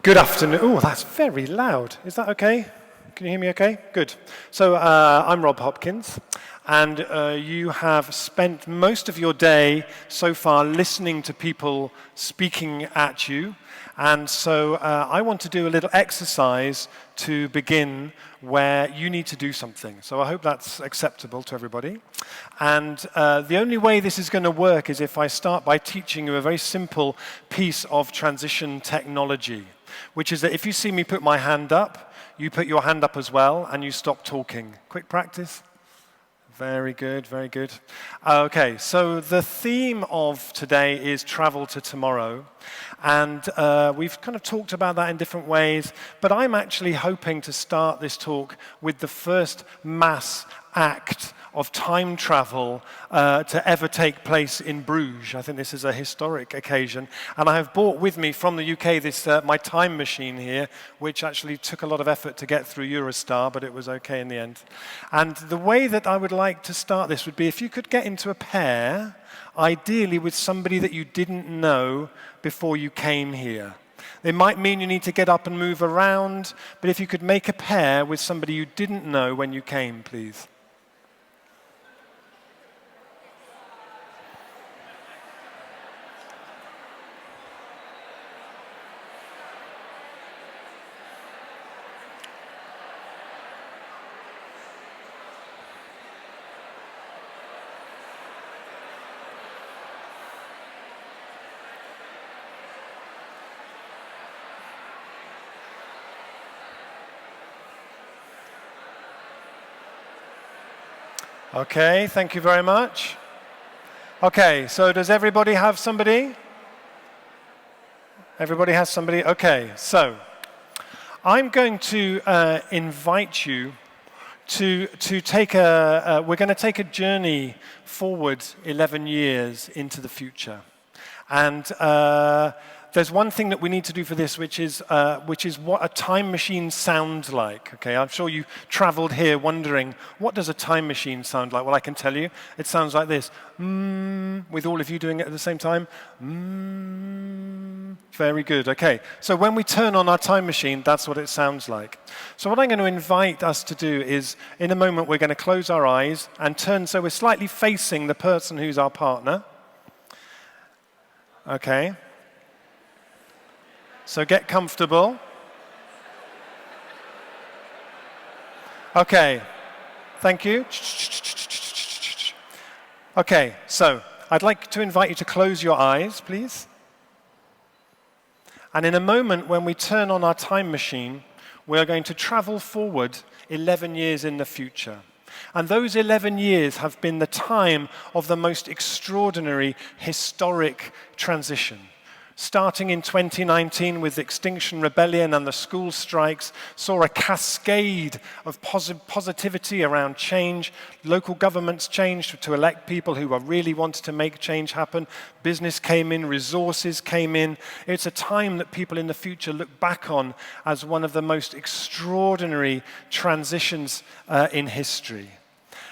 Good afternoon. Oh, that's very loud. Is that okay? Can you hear me okay? Good. So I'm Rob Hopkins, and you have spent most of your day so far listening to people speaking at you. And so I want to do a little exercise to begin where you need to do something. So I hope that's acceptable to everybody. And the only way this is going to work is if I start by teaching you a very simple piece of transition technology, which is that if you see me put my hand up, you put your hand up as well, and you stop talking. Quick practice. Very good, very good. Okay, so the theme of today is travel to tomorrow. And we've kind of talked about that in different ways, but I'm actually hoping to start this talk with the first mass act of time travel to ever take place in Bruges. I think this is a historic occasion. And I have brought with me from the UK this my time machine here, which actually took a lot of effort to get through Eurostar, but it was okay in the end. And the way that I would like to start this would be if you could get into a pair, ideally with somebody that you didn't know before you came here. It might mean you need to get up and move around, but if you could make a pair with somebody you didn't know when you came, please. Okay, thank you very much. Okay, so does everybody have somebody? Everybody has somebody? Okay, so I'm going to invite you to take we're going to take a journey forward 11 years into the future. And there's one thing that we need to do for this, which is what a time machine sounds like. Okay, I'm sure you traveled here wondering, what does a time machine sound like? Well, I can tell you, it sounds like this. With all of you doing it at the same time. Very good. Okay, so when we turn on our time machine, that's what it sounds like. So what I'm going to invite us to do is, in a moment, we're going to close our eyes and turn so we're slightly facing the person who's our partner. Okay. So get comfortable. Okay, thank you. Okay, so I'd like to invite you to close your eyes, please. And in a moment, when we turn on our time machine, we are going to travel forward 11 years in the future. And those 11 years have been the time of the most extraordinary historic transition. Starting in 2019 with the Extinction Rebellion and the school strikes, saw a cascade of positivity around change. Local governments changed to elect people who really wanted to make change happen. Business came in, resources came in. It's a time that people in the future look back on as one of the most extraordinary transitions in history.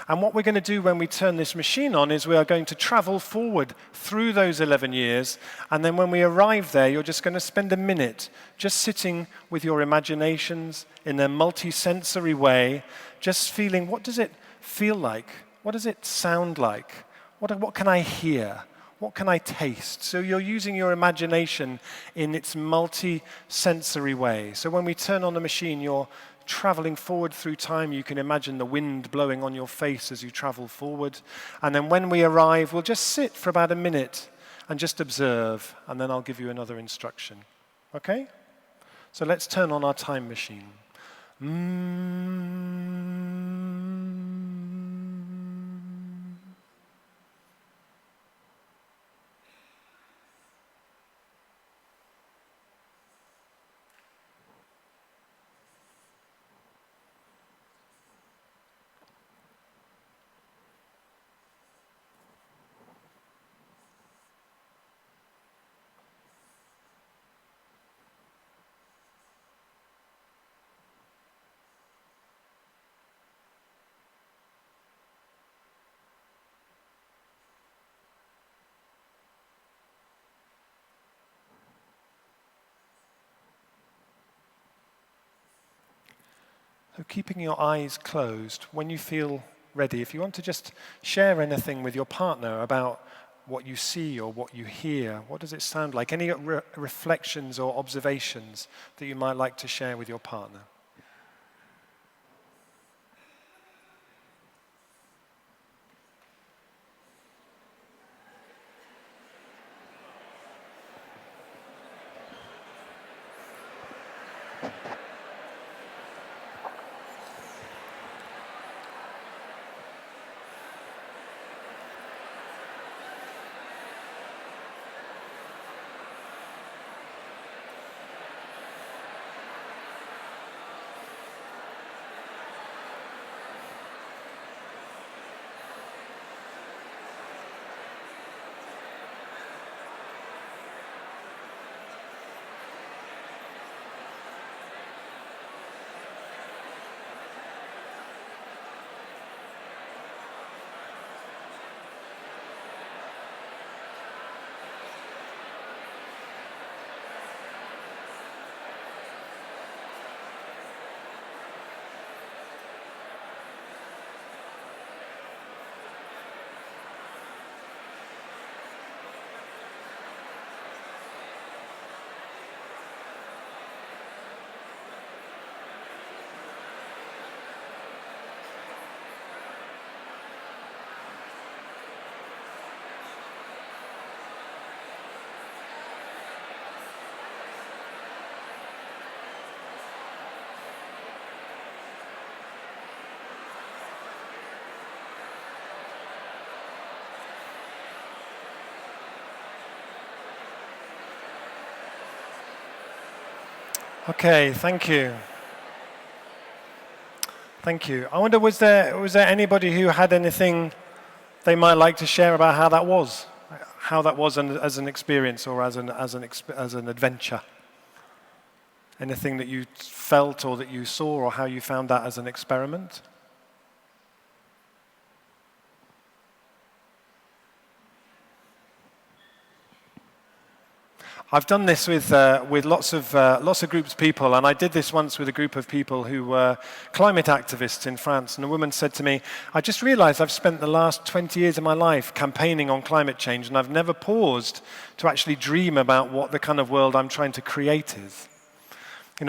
And what we're going to do when we turn this machine on is we are going to travel forward through those 11 years, and then when we arrive there, you're just going to spend a minute just sitting with your imaginations in a multi-sensory way, just feeling, what does it feel like? What does it sound like? What can I hear? What can I taste? So you're using your imagination in its multi-sensory way. So when we turn on the machine, you're traveling forward through time. You can imagine the wind blowing on your face as you travel forward. And then when we arrive, we'll just sit for about a minute and just observe, and then I'll give you another instruction. Okay? So let's turn on our time machine. So keeping your eyes closed, when you feel ready, if you want to just share anything with your partner about what you see or what you hear, what does it sound like? Any reflections or observations that you might like to share with your partner? Okay, thank you. Thank you. I wonder, was there anybody who had anything they might like to share about how that was as an experience or as an adventure? Anything that you felt or that you saw or how you found that as an experiment? I've done this with lots of groups of people, and I did this once with a group of people who were climate activists in France, and a woman said to me, I just realized I've spent the last 20 years of my life campaigning on climate change, and I've never paused to actually dream about what the kind of world I'm trying to create is.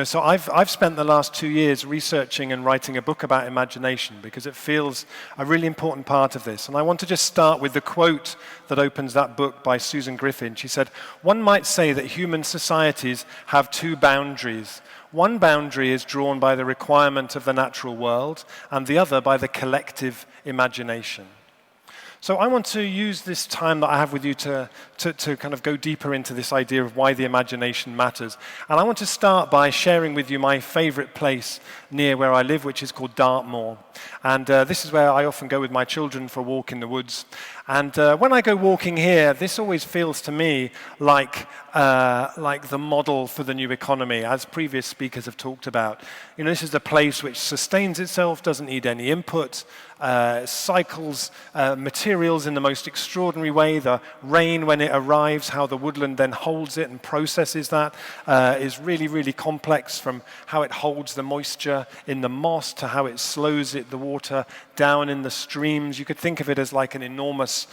So I've spent the last 2 years researching and writing a book about imagination because it feels a really important part of this. And I want to just start with the quote that opens that book by Susan Griffin. She said, "One might say that human societies have two boundaries. One boundary is drawn by the requirement of the natural world, and the other by the collective imagination." So I want to use this time that I have with you to kind of go deeper into this idea of why the imagination matters. And I want to start by sharing with you my favorite place near where I live, which is called Dartmoor. And this is where I often go with my children for a walk in the woods. And when I go walking here, this always feels to me like the model for the new economy, as previous speakers have talked about. This is a place which sustains itself, doesn't need any input, cycles materials in the most extraordinary way. The rain, when it arrives, how the woodland then holds it and processes that is really, really complex, from how it holds the moisture in the moss to how it slows the water down in the streams. You could think of it as like an enormous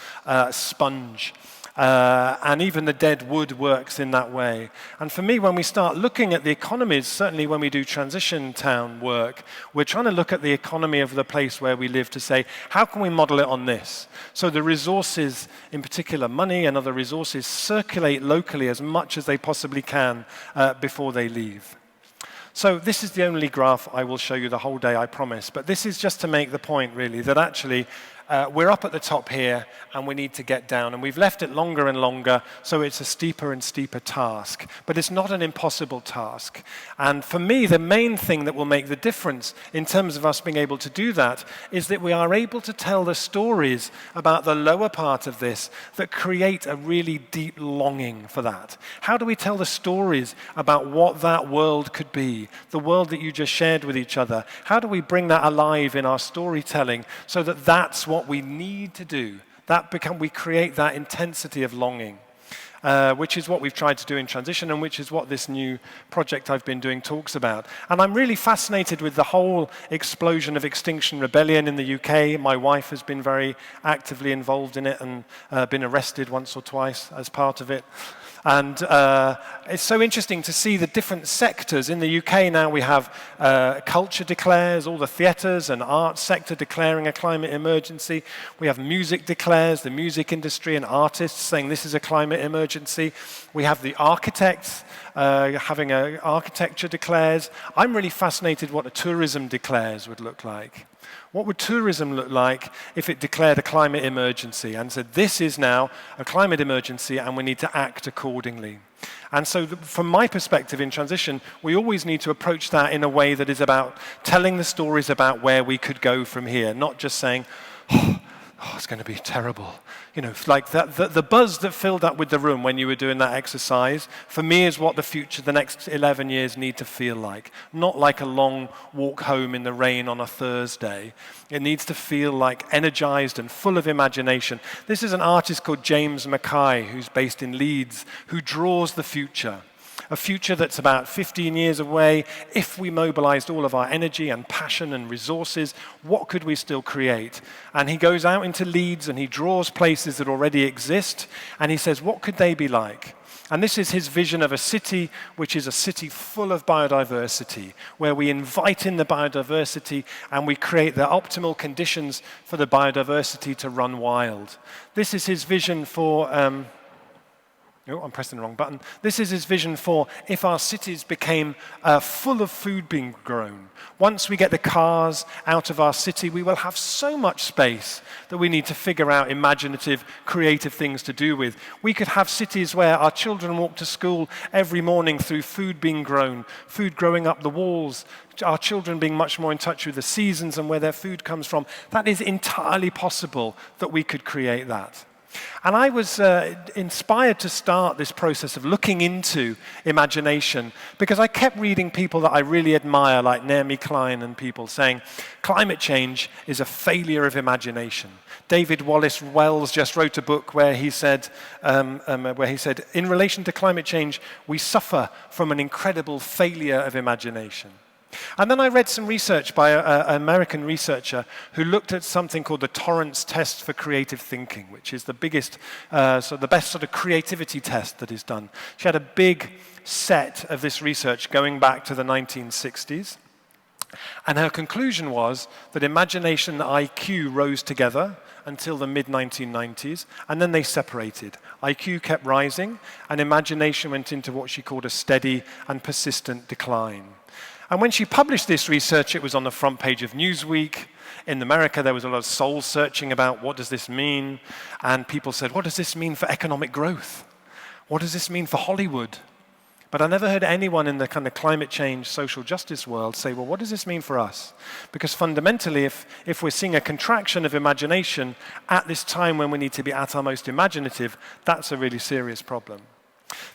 sponge. And even the dead wood works in that way. And for me, when we start looking at the economies, certainly when we do transition town work, we're trying to look at the economy of the place where we live to say, how can we model it on this? So the resources, in particular money and other resources, circulate locally as much as they possibly can before they leave. So this is the only graph I will show you the whole day, I promise. But this is just to make the point, really, that actually we're up at the top here, and we need to get down. And we've left it longer and longer, so it's a steeper and steeper task. But it's not an impossible task. And for me, the main thing that will make the difference in terms of us being able to do that is that we are able to tell the stories about the lower part of this that create a really deep longing for that. How do we tell the stories about what that world could be, the world that you just shared with each other? How do we bring that alive in our storytelling so that that's what we need to do? We create that intensity of longing. which is what we've tried to do in Transition and which is what this new project I've been doing talks about. And I'm really fascinated with the whole explosion of Extinction Rebellion in the UK. My wife has been very actively involved in it and been arrested once or twice as part of it. And it's so interesting to see the different sectors. In the UK now we have culture declares, all the theatres and arts sector declaring a climate emergency. We have music declares, the music industry and artists saying this is a climate emergency. We have the architects having an architecture declares. I'm really fascinated what a tourism declares would look like. What would tourism look like if it declared a climate emergency and said, this is now a climate emergency and we need to act accordingly? And so from my perspective in Transition, we always need to approach that in a way that is about telling the stories about where we could go from here, not just saying, oh, it's going to be terrible. You know, like the buzz that filled up with the room when you were doing that exercise, for me is what the future, the next 11 years need to feel like. Not like a long walk home in the rain on a Thursday. It needs to feel like energized and full of imagination. This is an artist called James Mackay, who's based in Leeds, who draws the future. A future that's about 15 years away. If we mobilized all of our energy and passion and resources, what could we still create? And he goes out into Leeds and he draws places that already exist, and he says, what could they be like? And this is his vision of a city which is a city full of biodiversity, where we invite in the biodiversity and we create the optimal conditions for the biodiversity to run wild. This is his vision for... Oh, I'm pressing the wrong button. This is his vision for if our cities became full of food being grown. Once we get the cars out of our city, we will have so much space that we need to figure out imaginative, creative things to do with. We could have cities where our children walk to school every morning through food being grown, food growing up the walls, our children being much more in touch with the seasons and where their food comes from. That is entirely possible that we could create that. And I was inspired to start this process of looking into imagination because I kept reading people that I really admire, like Naomi Klein and people, saying climate change is a failure of imagination. David Wallace Wells just wrote a book where he said, in relation to climate change, we suffer from an incredible failure of imagination. And then I read some research by an American researcher who looked at something called the Torrance test for creative thinking, which is the biggest, the best sort of creativity test that is done. She had a big set of this research going back to the 1960s. And her conclusion was that imagination and IQ rose together until the mid-1990s, and then they separated. IQ kept rising, and imagination went into what she called a steady and persistent decline. And when she published this research, it was on the front page of Newsweek. In America, there was a lot of soul searching about what does this mean? And people said, what does this mean for economic growth? What does this mean for Hollywood? But I never heard anyone in the kind of climate change, social justice world say, well, what does this mean for us? Because fundamentally, if we're seeing a contraction of imagination at this time when we need to be at our most imaginative, that's a really serious problem.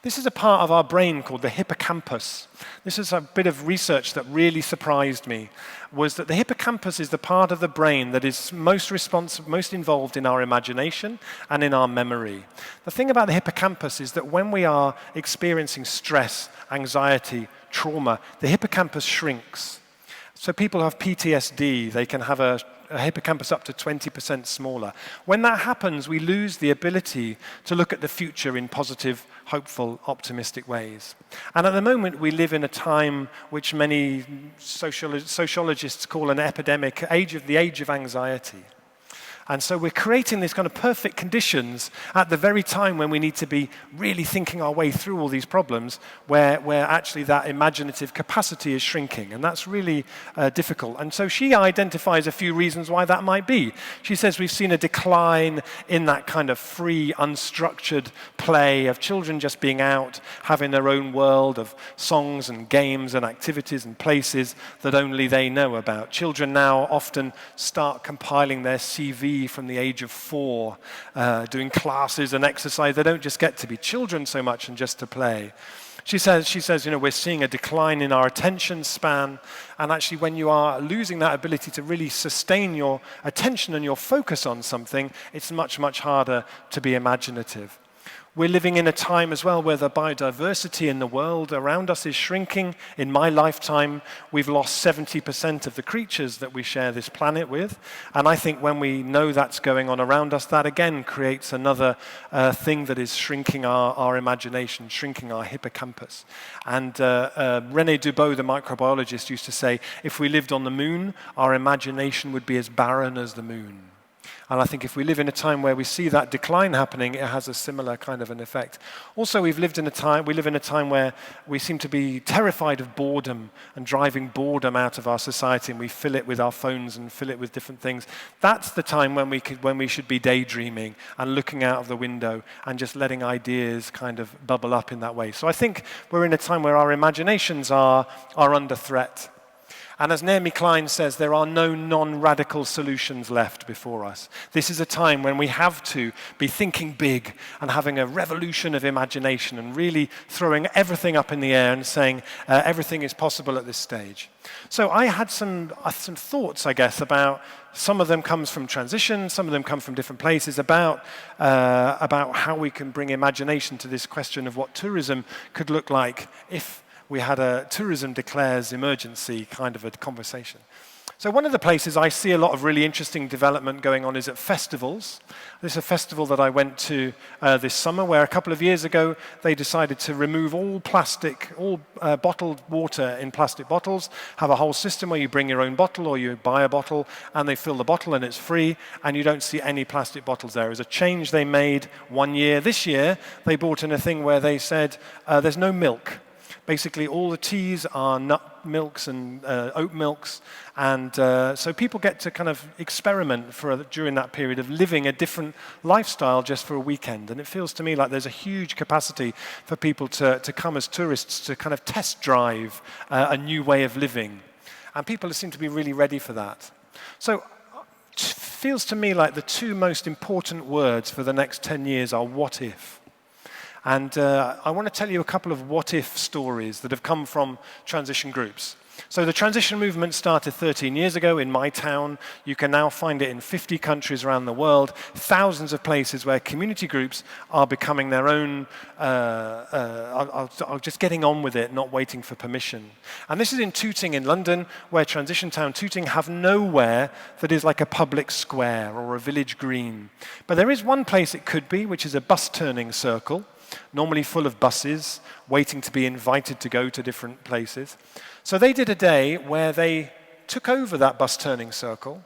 This is a part of our brain called the hippocampus. This is a bit of research that really surprised me, was that the hippocampus is the part of the brain that is most involved in our imagination and in our memory. The thing about the hippocampus is that when we are experiencing stress, anxiety, trauma, the hippocampus shrinks. So people who have PTSD, they can have a hippocampus up to 20% smaller. When that happens, we lose the ability to look at the future in positive, hopeful, optimistic ways. And at the moment, we live in a time which many sociologists call an epidemic, the age of anxiety. And so we're creating these kind of perfect conditions at the very time when we need to be really thinking our way through all these problems, where actually that imaginative capacity is shrinking. And that's really difficult. And so she identifies a few reasons why that might be. She says we've seen a decline in that kind of free, unstructured play of children just being out, having their own world of songs and games and activities and places that only they know about. Children now often start compiling their CV from the age of 4, doing classes and exercise. They don't just get to be children so much and just to play. She says, we're seeing a decline in our attention span, and actually when you are losing that ability to really sustain your attention and your focus on something, it's much, much harder to be imaginative. We're living in a time as well where the biodiversity in the world around us is shrinking. In my lifetime, we've lost 70% of the creatures that we share this planet with. And I think when we know that's going on around us, that again creates another thing that is shrinking our imagination, shrinking our hippocampus. And René Dubos, the microbiologist, used to say, if we lived on the moon, our imagination would be as barren as the moon. And I think if we live in a time where we see that decline happening, it has a similar kind of an effect. Also, we live in a time where we seem to be terrified of boredom and driving boredom out of our society, and we fill it with our phones and fill it with different things. That's the time when we should be daydreaming and looking out of the window and just letting ideas kind of bubble up in that way. So I think we're in a time where our imaginations are under threat. And as Naomi Klein says, there are no non-radical solutions left before us. This is a time when we have to be thinking big and having a revolution of imagination and really throwing everything up in the air and saying everything is possible at this stage. So I had some thoughts, I guess, about some of them comes from transition, some of them come from different places, about how we can bring imagination to this question of what tourism could look like if we had a tourism declares emergency kind of a conversation. So one of the places I see a lot of really interesting development going on is at festivals. There's a festival that I went to this summer where a couple of years ago they decided to remove all plastic, all bottled water in plastic bottles, have a whole system where you bring your own bottle or you buy a bottle and they fill the bottle and it's free and you don't see any plastic bottles there. It was a change they made one year. This year they brought in a thing where they said there's no milk. Basically, all the teas are nut milks and oat milks, and so people get to kind of experiment during that period of living a different lifestyle just for a weekend. And it feels to me like there's a huge capacity for people to come as tourists to kind of test drive a new way of living. And people seem to be really ready for that. So it feels to me like the two most important words for the next 10 years are what if. And I want to tell you a couple of what-if stories that have come from transition groups. So the transition movement started 13 years ago in my town. You can now find it in 50 countries around the world, thousands of places where community groups are becoming their own, are just getting on with it, not waiting for permission. And this is in Tooting in London, where transition town Tooting have nowhere that is like a public square or a village green. But there is one place it could be, which is a bus turning circle, normally full of buses, waiting to be invited to go to different places. So they did a day where they took over that bus turning circle,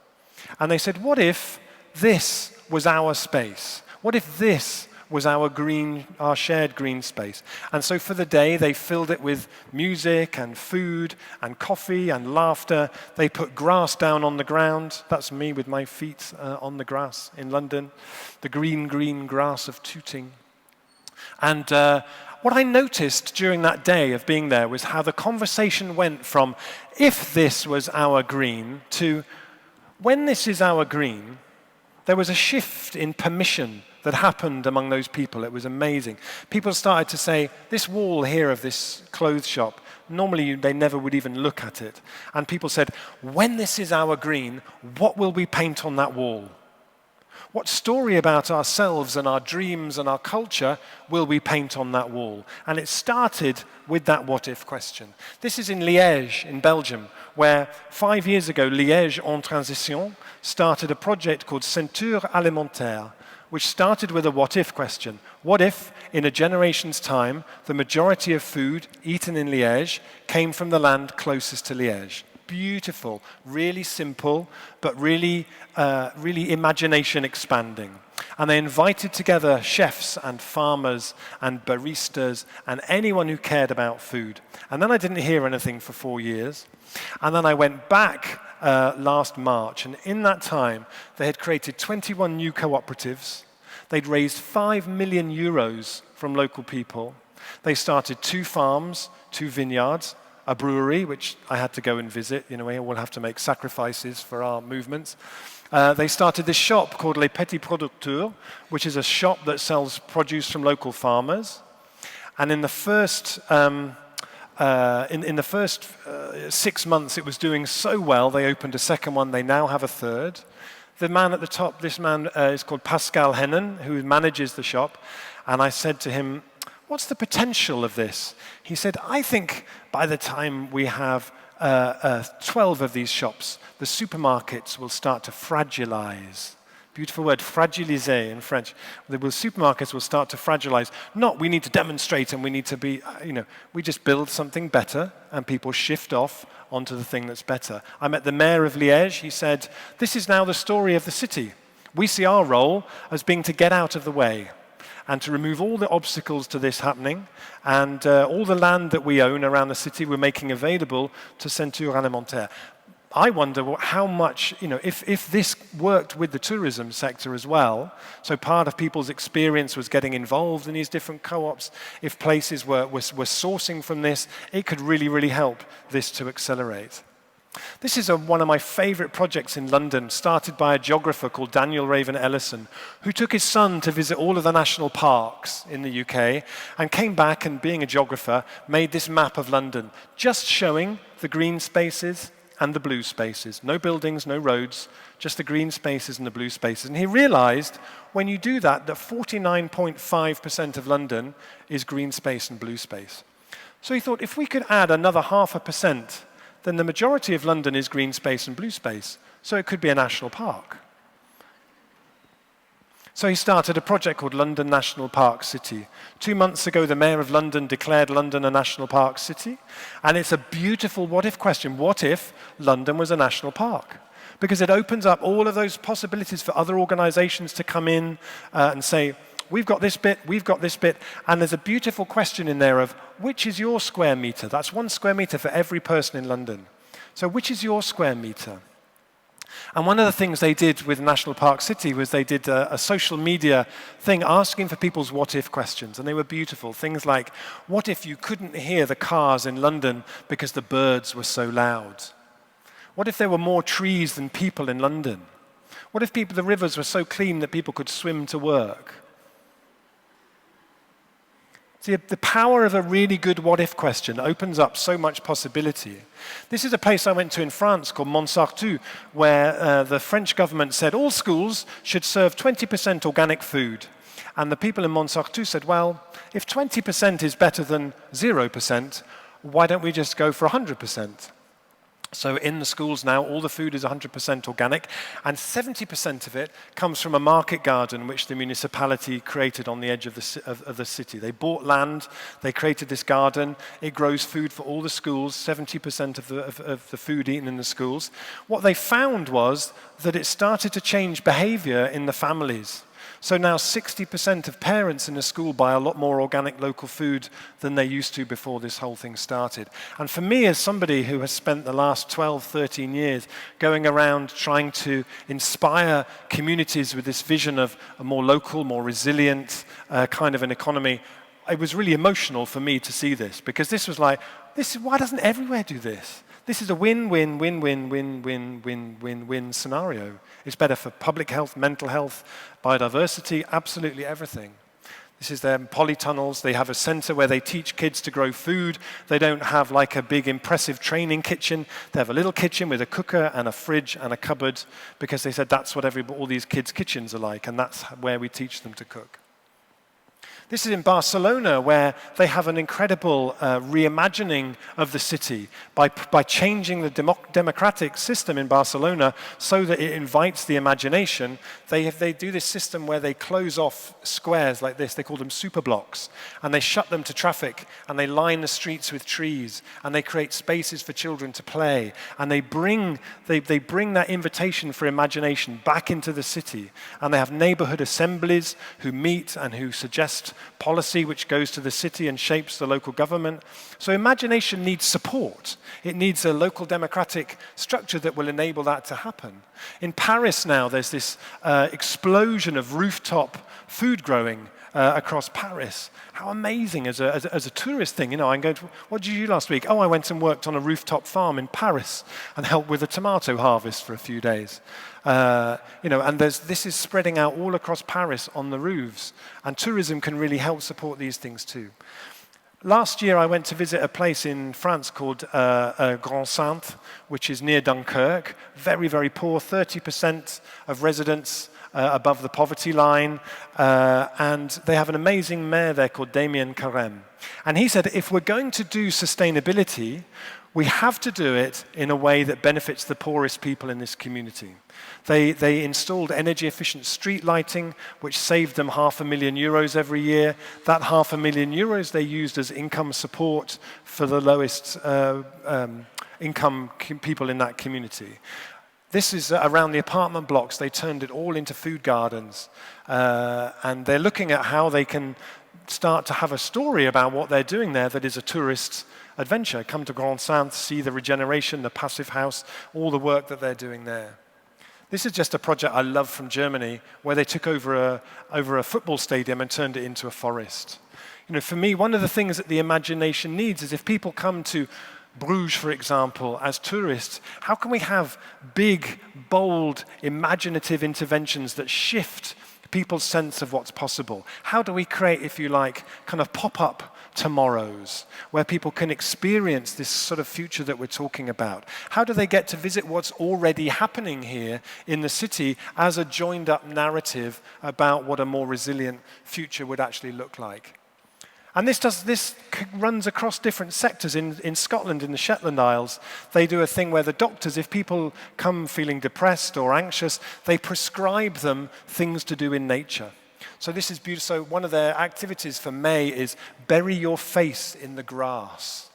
and they said, what if this was our space? What if this was our shared green space? And so for the day, they filled it with music and food and coffee and laughter. They put grass down on the ground. That's me with my feet on the grass in London, the green, green grass of Tooting. And what I noticed during that day of being there was how the conversation went from, if this was our green, to, when this is our green, there was a shift in permission that happened among those people. It was amazing. People started to say, this wall here of this clothes shop, normally they never would even look at it. And people said, when this is our green, what will we paint on that wall? What story about ourselves and our dreams and our culture will we paint on that wall? And it started with that what-if question. This is in Liège, in Belgium, where 5 years ago, Liège en Transition started a project called Ceinture Alimentaire, which started with a what-if question. What if, in a generation's time, the majority of food eaten in Liège came from the land closest to Liège? Beautiful, really simple, but really imagination expanding. And they invited together chefs and farmers and baristas and anyone who cared about food. And then I didn't hear anything for 4 years. And then I went back last March, and in that time, they had created 21 new cooperatives. They'd raised 5 million euros from local people. They started 2 farms, 2 vineyards, a brewery, which I had to go and visit. You know, we all have to make sacrifices for our movements. They started this shop called Les Petits Producteurs, which is a shop that sells produce from local farmers. And in the first 6 months, it was doing so well. They opened a second one. They now have a third. The man at the top, this man is called Pascal Hennen, who manages the shop. And I said to him, what's the potential of this? He said, I think by the time we have 12 of these shops, the supermarkets will start to fragilize. Beautiful word, fragiliser in French. The supermarkets will start to fragilize. Not we need to demonstrate and we need to be, we just build something better and people shift off onto the thing that's better. I met the mayor of Liège. He said, this is now the story of the city. We see our role as being to get out of the way and to remove all the obstacles to this happening, and all the land that we own around the city we're making available to Ceinture Alimentaire. I wonder how much, if this worked with the tourism sector as well, so part of people's experience was getting involved in these different co-ops, if places were sourcing from this, it could really, really help this to accelerate. This is one of my favorite projects in London, started by a geographer called Daniel Raven Ellison, who took his son to visit all of the national parks in the UK and came back and, being a geographer, made this map of London, just showing the green spaces and the blue spaces. No buildings, no roads, just the green spaces and the blue spaces. And he realized when you do that 49.5% of London is green space and blue space. So he thought if we could add another 0.5%, then the majority of London is green space and blue space, so it could be a national park. So he started a project called London National Park City. 2 months ago, the Mayor of London declared London a national park city, and it's a beautiful what-if question. What if London was a national park? Because it opens up all of those possibilities for other organizations to come in and say, we've got this bit, and there's a beautiful question in there of, which is your square meter? That's 1 square meter for every person in London. So which is your square meter? And one of the things they did with National Park City was they did a social media thing asking for people's what-if questions, and they were beautiful. Things like, what if you couldn't hear the cars in London because the birds were so loud? What if there were more trees than people in London? What if the rivers were so clean that people could swim to work? See, the power of a really good what-if question opens up so much possibility. This is a place I went to in France called Montsartou, where the French government said all schools should serve 20% organic food. And the people in Montsartou said, well, if 20% is better than 0%, why don't we just go for 100%? So in the schools now, all the food is 100% organic, and 70% of it comes from a market garden which the municipality created on the edge of the city. They bought land, they created this garden, it grows food for all the schools, 70% of the food eaten in the schools. What they found was that it started to change behavior in the families. So now 60% of parents in a school buy a lot more organic local food than they used to before this whole thing started. And for me, as somebody who has spent the last 12, 13 years going around trying to inspire communities with this vision of a more local, more resilient kind of an economy, it was really emotional for me to see this, because this was like, why doesn't everywhere do this? This is a win-win-win-win-win-win-win-win scenario. It's better for public health, mental health, biodiversity, absolutely everything. This is their polytunnels. They have a center where they teach kids to grow food. They don't have like a big impressive training kitchen. They have a little kitchen with a cooker and a fridge and a cupboard, because they said that's what all these kids' kitchens are like, and that's where we teach them to cook. This is in Barcelona, where they have an incredible reimagining of the city by changing the democratic system in Barcelona so that it invites the imagination. They do this system where they close off squares like this. They call them super blocks, and they shut them to traffic, and they line the streets with trees, and they create spaces for children to play, and they bring that invitation for imagination back into the city. And they have neighborhood assemblies who meet and who suggest policy which goes to the city and shapes the local government. So imagination needs support. It needs a local democratic structure that will enable that to happen. In Paris now, there's this explosion of rooftop food growing across Paris. How amazing as a tourist thing. I'm going to, what did you do last week? Oh, I went and worked on a rooftop farm in Paris and helped with a tomato harvest for a few days. And this is spreading out all across Paris on the roofs, and tourism can really help support these things too. Last year, I went to visit a place in France called Grand-Sainte, which is near Dunkirk. Very, very poor, 30% of residents above the poverty line. And they have an amazing mayor there called Damien Carême. And he said, if we're going to do sustainability, we have to do it in a way that benefits the poorest people in this community. They installed energy-efficient street lighting, which saved them €500,000 every year. That €500,000 they used as income support for the lowest income people in that community. This is around the apartment blocks. They turned it all into food gardens. And they're looking at how they can start to have a story about what they're doing there that is a tourist adventure. Come to Grand-Sainte, see the regeneration, the passive house, all the work that they're doing there. This is just a project I love from Germany, where they took over a football stadium and turned it into a forest. You know, for me, one of the things that the imagination needs is if people come to Bruges, for example, as tourists, how can we have big, bold, imaginative interventions that shift people's sense of what's possible? How do we create, if you like, kind of pop-up tomorrows where people can experience this sort of future that we're talking about? How do they get to visit what's already happening here in the city as a joined-up narrative about what a more resilient future would actually look like? And this runs across different sectors. In Scotland, in the Shetland Isles, they do a thing where the doctors, if people come feeling depressed or anxious, they prescribe them things to do in nature. So this is beautiful. So one of their activities for May is bury your face in the grass.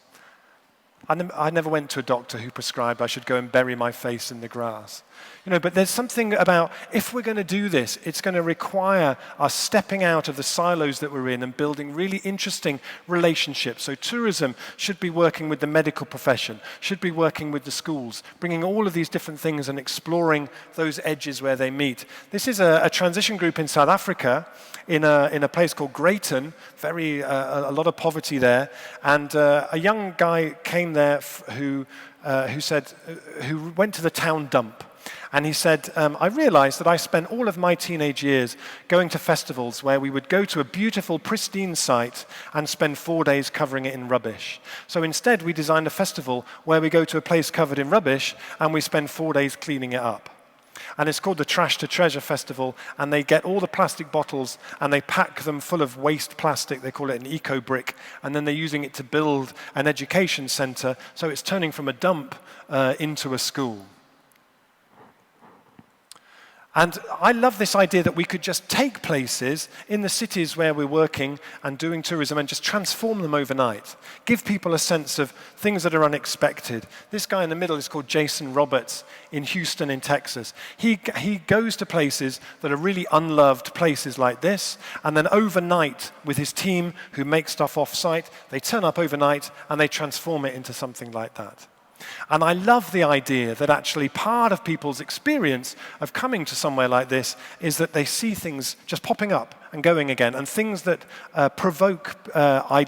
I never went to a doctor who prescribed I should go and bury my face in the grass. You know, but there's something about, if we're going to do this, it's going to require us stepping out of the silos that we're in and building really interesting relationships. So tourism should be working with the medical profession, should be working with the schools, bringing all of these different things and exploring those edges where they meet. This is a transition group in South Africa, in a place called Greyton, a lot of poverty there, and a young guy came there who went to the town dump. And he said, I realized that I spent all of my teenage years going to festivals where we would go to a beautiful, pristine site and spend 4 days covering it in rubbish. So instead, we designed a festival where we go to a place covered in rubbish and we spend 4 days cleaning it up. And it's called the Trash to Treasure Festival, and they get all the plastic bottles and they pack them full of waste plastic. They call it an eco-brick, and then they're using it to build an education center, so it's turning from a dump into a school. And I love this idea that we could just take places in the cities where we're working and doing tourism and just transform them overnight. Give people a sense of things that are unexpected. This guy in the middle is called Jason Roberts in Houston in Texas. He goes to places that are really unloved places like this, and then overnight with his team who make stuff off-site, they turn up overnight and they transform it into something like that. And I love the idea that actually part of people's experience of coming to somewhere like this is that they see things just popping up and going again, and things that provoke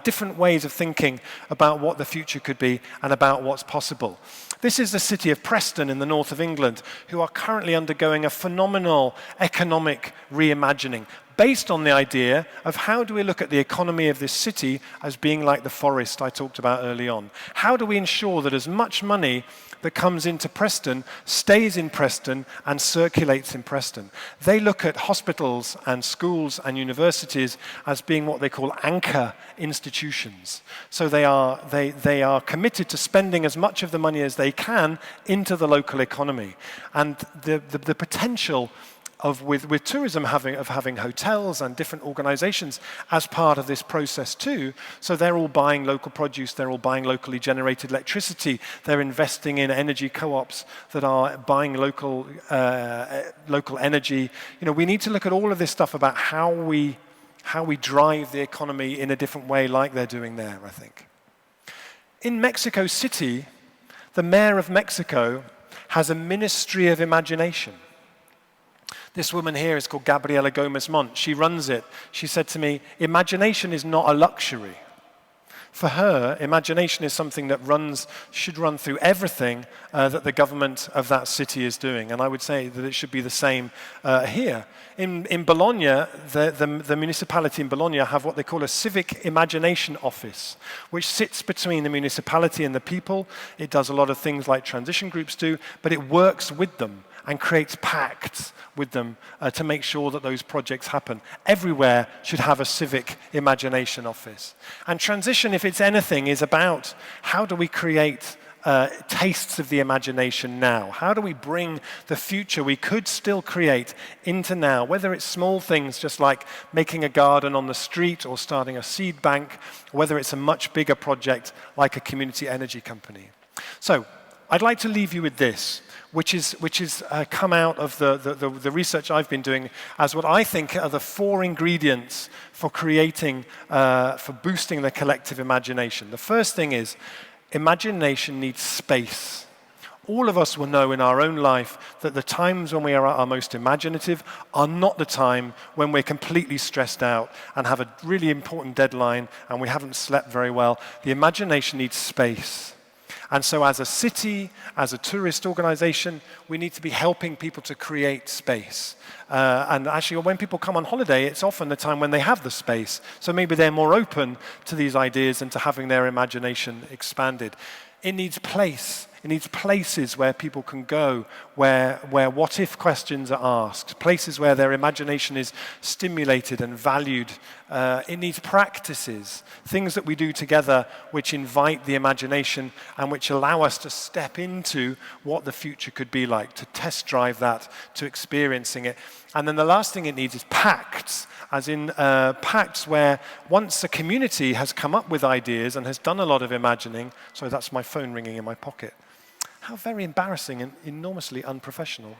different ways of thinking about what the future could be and about what's possible. This is the city of Preston in the north of England, who are currently undergoing a phenomenal economic reimagining, based on the idea of how do we look at the economy of this city as being like the forest I talked about early on. How do we ensure that as much money that comes into Preston stays in Preston and circulates in Preston? They look at hospitals and schools and universities as being what they call anchor institutions. So they are committed to spending as much of the money as they can into the local economy. And the potential with tourism having hotels and different organizations as part of this process too. So they're all buying local produce, they're all buying locally generated electricity, they're investing in energy co-ops that are buying local energy. You know, we need to look at all of this stuff about how we drive the economy in a different way like they're doing there, I think. In Mexico City, the mayor of Mexico has a ministry of imagination. This woman here is called Gabriela Gomez Montt. She runs it. She said to me, imagination is not a luxury. For her, imagination is something that should run through everything that the government of that city is doing. And I would say that it should be the same here. In Bologna, the municipality in Bologna have what they call a civic imagination office, which sits between the municipality and the people. It does a lot of things like transition groups do, but it works with them and creates pacts with them to make sure that those projects happen. Everywhere should have a civic imagination office. And transition, if it's anything, is about how do we create tastes of the imagination now? How do we bring the future we could still create into now, whether it's small things just like making a garden on the street or starting a seed bank, or whether it's a much bigger project like a community energy company. So I'd like to leave you with this, which is come out of the research I've been doing as what I think are the 4 ingredients for creating, for boosting the collective imagination. The first thing is, imagination needs space. All of us will know in our own life that the times when we are at our most imaginative are not the time when we're completely stressed out and have a really important deadline and we haven't slept very well. The imagination needs space. And so as a city, as a tourist organization, we need to be helping people to create space. And actually, when people come on holiday, it's often the time when they have the space. So maybe they're more open to these ideas and to having their imagination expanded. It needs place. It needs places where people can go, where what-if questions are asked, places where their imagination is stimulated and valued. It needs practices, things that we do together which invite the imagination and which allow us to step into what the future could be like, to test drive that, to experiencing it. And then the last thing it needs is pacts, as in pacts where once a community has come up with ideas and has done a lot of imagining, sorry, that's my phone ringing in my pocket. How very embarrassing and enormously unprofessional.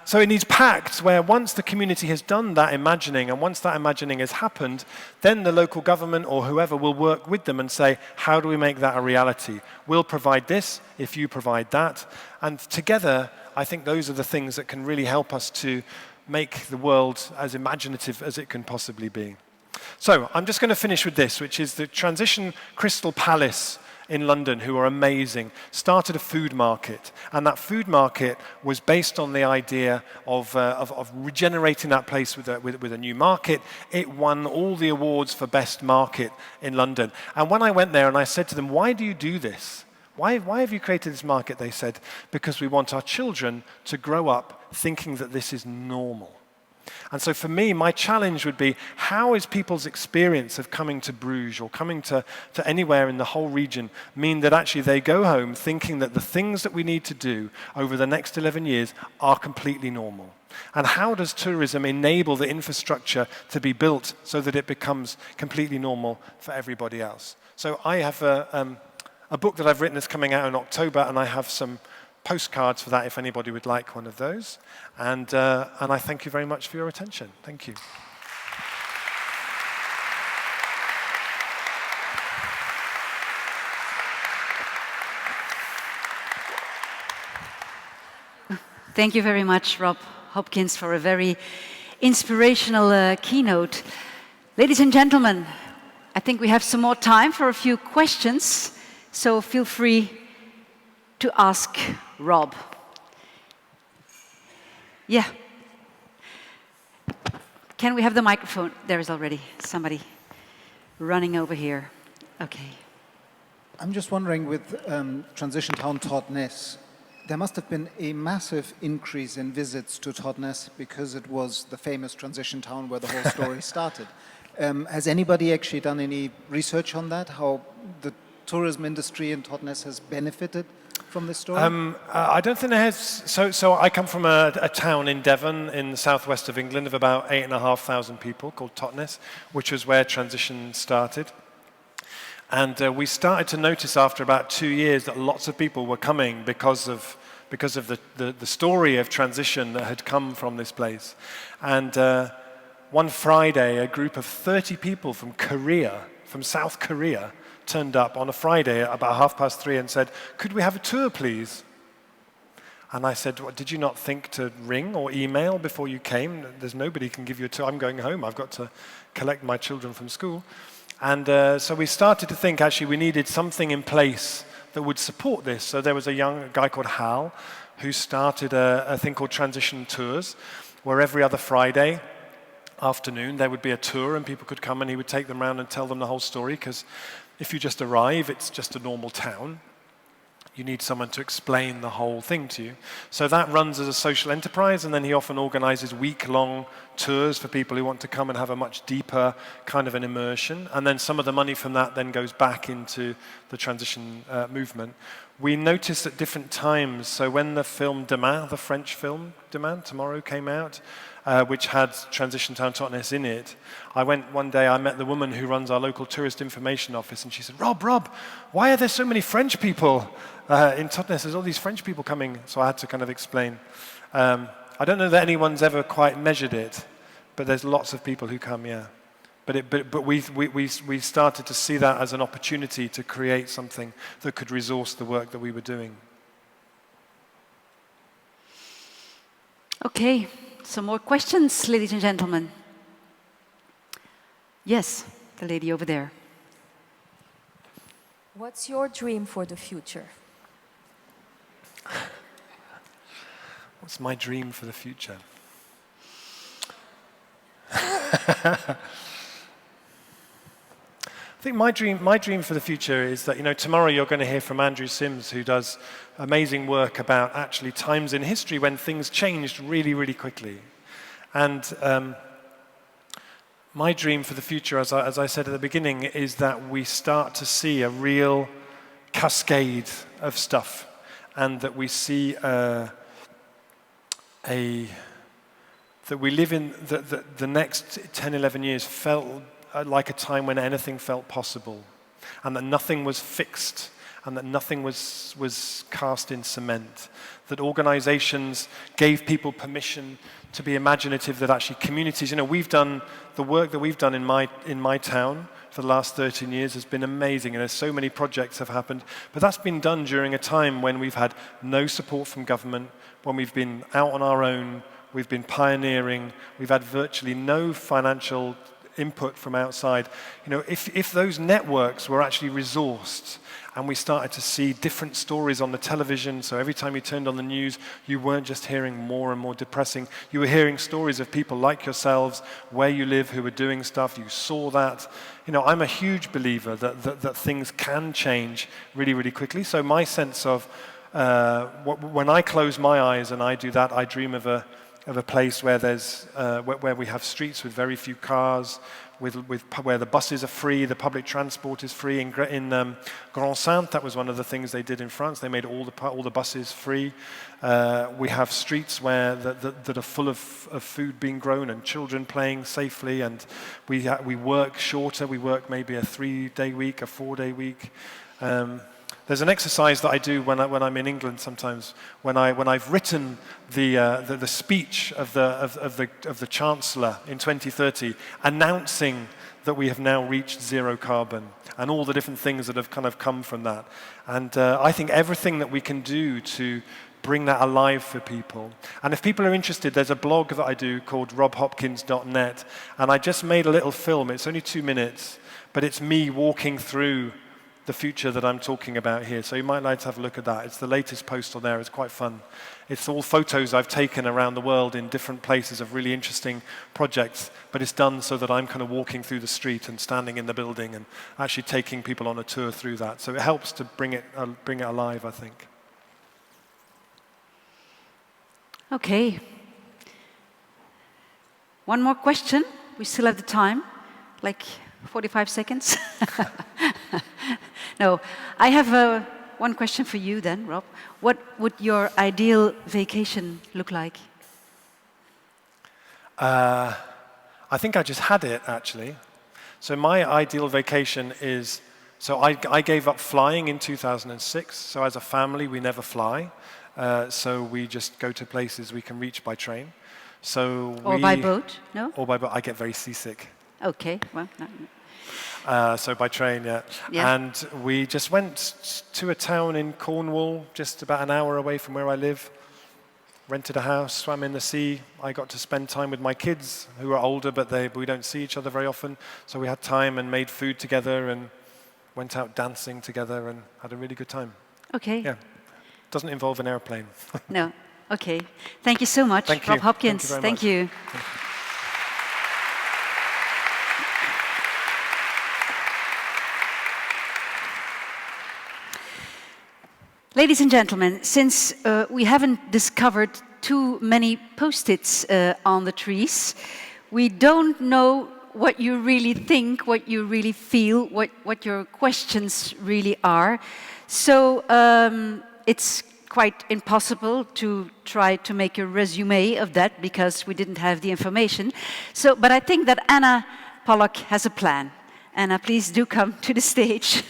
So it needs pacts where once the community has done that imagining and once that imagining has happened, then the local government or whoever will work with them and say, how do we make that a reality? We'll provide this if you provide that. And together, I think those are the things that can really help us to make the world as imaginative as it can possibly be. So I'm just going to finish with this, which is the Transition Crystal Palace in London, who are amazing, started a food market. And that food market was based on the idea of regenerating that place with a new market. It won all the awards for best market in London. And when I went there and I said to them, why do you do this? Why have you created this market? They said, because we want our children to grow up thinking that this is normal. And so for me, my challenge would be, how is people's experience of coming to Bruges or coming to anywhere in the whole region mean that actually they go home thinking that the things that we need to do over the next 11 years are completely normal? And how does tourism enable the infrastructure to be built so that it becomes completely normal for everybody else? So I have a book that I've written that's coming out in October, and I have some postcards for that if anybody would like one of those. And I thank you very much for your attention. Thank you. Thank you very much, Rob Hopkins, for a very inspirational keynote. Ladies and gentlemen, I think we have some more time for a few questions, so feel free to ask Rob. Yeah. Can we have the microphone? There is already somebody running over here. Okay. I'm just wondering, with Transition Town Totnes, there must have been a massive increase in visits to Totnes because it was the famous transition town where the whole story started. Has anybody actually done any research on that, how the tourism industry in Totnes has benefited from this story? I don't think there has. So I come from a town in Devon in the southwest of England of about 8,500 people called Totnes, which was where transition started. And we started to notice after about 2 years that lots of people were coming because of the story of transition that had come from this place. And one Friday, a group of 30 people from South Korea, turned up on a Friday at about 3:30 and said, could we have a tour, please? And I said, well, did you not think to ring or email before you came? There's nobody can give you a tour. I'm going home. I've got to collect my children from school. And so we started to think, actually, we needed something in place that would support this. So there was a young guy called Hal who started a thing called Transition Tours, where every other Friday afternoon there would be a tour and people could come and he would take them around and tell them the whole story, because if you just arrive, it's just a normal town. You need someone to explain the whole thing to you. So that runs as a social enterprise, and then he often organizes week-long tours for people who want to come and have a much deeper kind of an immersion. And then some of the money from that then goes back into the transition movement. We noticed at different times, so when the film Demain, the French film Demain, Tomorrow, came out, which had Transition Town Totnes in it. I went one day, I met the woman who runs our local tourist information office, and she said, Rob, why are there so many French people in Totnes? There's all these French people coming. So I had to kind of explain. I don't know that anyone's ever quite measured it, but there's lots of people who come, yeah. But we started to see that as an opportunity to create something that could resource the work that we were doing. Okay. Some more questions, ladies and gentlemen? Yes, the lady over there. What's your dream for the future? What's my dream for the future? I think my dream for the future is that, tomorrow you're going to hear from Andrew Sims, who does amazing work about actually times in history when things changed really, really quickly. And my dream for the future, as I said at the beginning, is that we start to see a real cascade of stuff, and that we see that we live in the next 10, 11 years felt like a time when anything felt possible, and that nothing was fixed, and that nothing was cast in cement, that organizations gave people permission to be imaginative, that actually communities, we've done, the work that we've done in my town for the last 13 years has been amazing, and there's so many projects have happened, but that's been done during a time when we've had no support from government, when we've been out on our own, we've been pioneering, we've had virtually no financial input from outside. If those networks were actually resourced, and we started to see different stories on the television, so every time you turned on the news, you weren't just hearing more and more depressing, you were hearing stories of people like yourselves, where you live, who were doing stuff, you saw that. I'm a huge believer that things can change really, really quickly. So my sense of, when I close my eyes and I do that, I dream of a place where where we have streets with very few cars, where the buses are free, the public transport is free. In Grand Sainte, that was one of the things they did in France. They made all the buses free. We have streets that are full of food being grown and children playing safely. And we work shorter. We work maybe a 3-day week, a 4-day week. There's an exercise that I do when I'm in England sometimes, when I've written the speech of the Chancellor in 2030, announcing that we have now reached zero carbon, and all the different things that have kind of come from that. And I think everything that we can do to bring that alive for people. And if people are interested, there's a blog that I do called robhopkins.net, and I just made a little film. It's only 2 minutes, but it's me walking through the future that I'm talking about here. So you might like to have a look at that. It's the latest post on there. It's quite fun. It's all photos I've taken around the world in different places of really interesting projects, but it's done so that I'm kind of walking through the street and standing in the building and actually taking people on a tour through that. So it helps to bring it alive, I think. Okay. One more question. We still have the time, like 45 seconds. No, I have one question for you then, Rob. What would your ideal vacation look like? I think I just had it, actually. So my ideal vacation is, so I gave up flying in 2006. So as a family, we never fly. So we just go to places we can reach by train. Or by boat, no? Or by boat. I get very seasick. Okay, well, no. So by train, yeah. And we just went to a town in Cornwall, just about an hour away from where I live. rented a house, swam in the sea. I got to spend time with my kids, who are older, but we don't see each other very often. So we had time and made food together and went out dancing together and had a really good time. Okay. Yeah. Doesn't involve an airplane. No. Okay. Thank you so much, Thank you. Rob Hopkins. Thank you very much. Thank you. Ladies and gentlemen, since we haven't discovered too many post-its on the trees, we don't know what you really think, what you really feel, what your questions really are. So it's quite impossible to try to make a resume of that because we didn't have the information. So, but I think that Anna Pollock has a plan. Anna, please do come to the stage.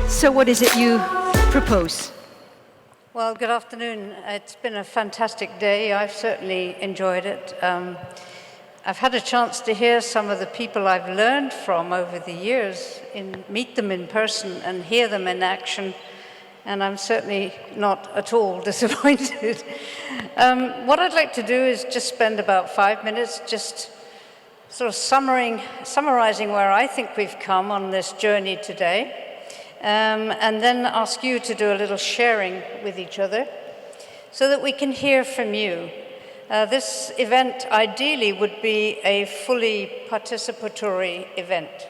So what is it you propose? Well, good afternoon. It's been a fantastic day. I've certainly enjoyed it. I've had a chance to hear some of the people I've learned from over the years, meet them in person and hear them in action, and I'm certainly not at all disappointed. What I'd like to do is just spend about 5 minutes just sort of summarizing where I think we've come on this journey today. And then ask you to do a little sharing with each other so that we can hear from you. This event ideally would be a fully participatory event,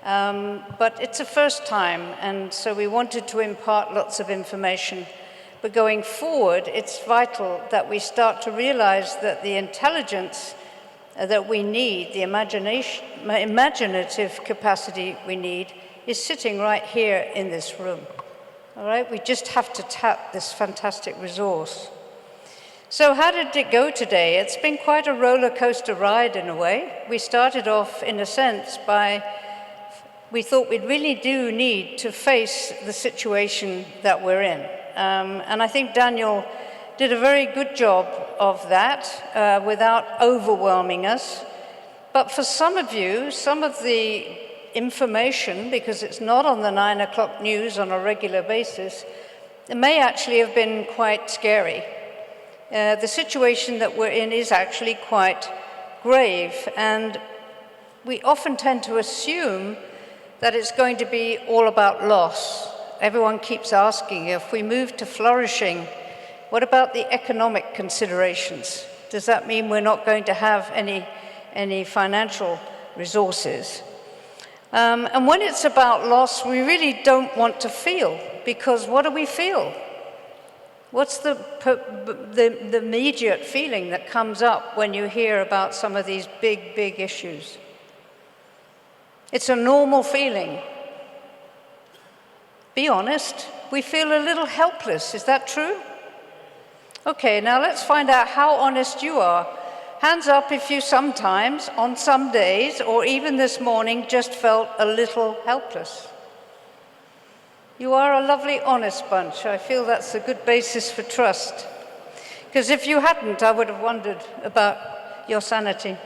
but it's a first time, and so we wanted to impart lots of information. But going forward, it's vital that we start to realize that the intelligence that we need, the imaginative capacity we need, is sitting right here in this room. All right, we just have to tap this fantastic resource. So how did it go today? It's been quite a roller coaster ride in a way. We started off, in a sense, we thought we really do need to face the situation that we're in. And I think Daniel did a very good job of that without overwhelming us. But for some of you, some of the information, because it's not on the 9 o'clock news on a regular basis, it may actually have been quite scary. The situation that we're in is actually quite grave, and we often tend to assume that it's going to be all about loss. Everyone keeps asking, if we move to flourishing, what about the economic considerations? Does that mean we're not going to have any financial resources? And when it's about loss, we really don't want to feel, because what do we feel? What's the immediate feeling that comes up when you hear about some of these big, big issues? It's a normal feeling. Be honest, we feel a little helpless. Is that true? Okay, now let's find out how honest you are. Hands up if you sometimes, on some days, or even this morning, just felt a little helpless. You are a lovely, honest bunch. I feel that's a good basis for trust. Because if you hadn't, I would have wondered about your sanity.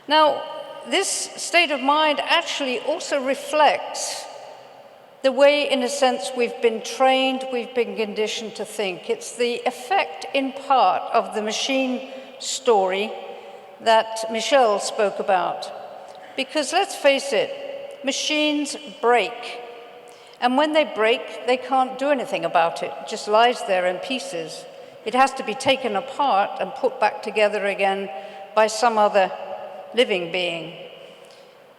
Now, this state of mind actually also reflects the way, in a sense, we've been trained, we've been conditioned to think. It's the effect, in part, of the machine story that Michelle spoke about. Because let's face it, machines break. And when they break, they can't do anything about it. It just lies there in pieces. It has to be taken apart and put back together again by some other living being.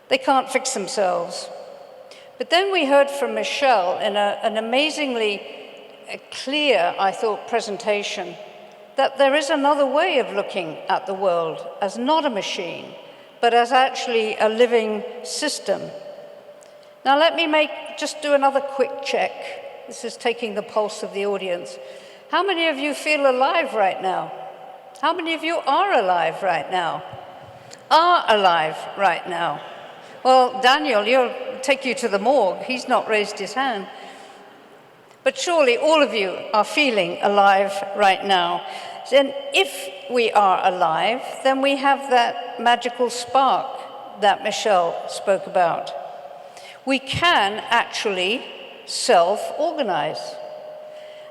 They can't fix themselves. But then we heard from Michelle in an amazingly clear, I thought, presentation that there is another way of looking at the world as not a machine, but as actually a living system. Now let me just do another quick check. This is taking the pulse of the audience. How many of you feel alive right now? How many of you are alive right now? Are alive right now? Well, Daniel, you'll take you to the morgue. He's not raised his hand. But surely all of you are feeling alive right now. And if we are alive, then we have that magical spark that Michelle spoke about. we can actually self-organize.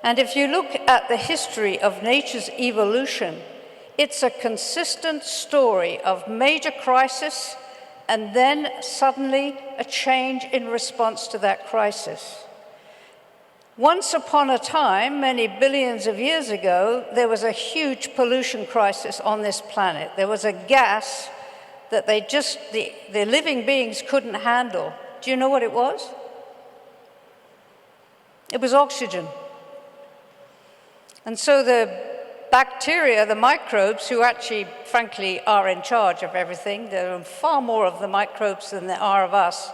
And if you look at the history of nature's evolution, it's a consistent story of major crisis and then suddenly a change in response to that crisis. Once upon a time, many billions of years ago, there was a huge pollution crisis on this planet. There was a gas that the living beings couldn't handle. Do you know what it was? It was oxygen. And so the bacteria, the microbes, who actually, frankly, are in charge of everything, there are far more of the microbes than there are of us.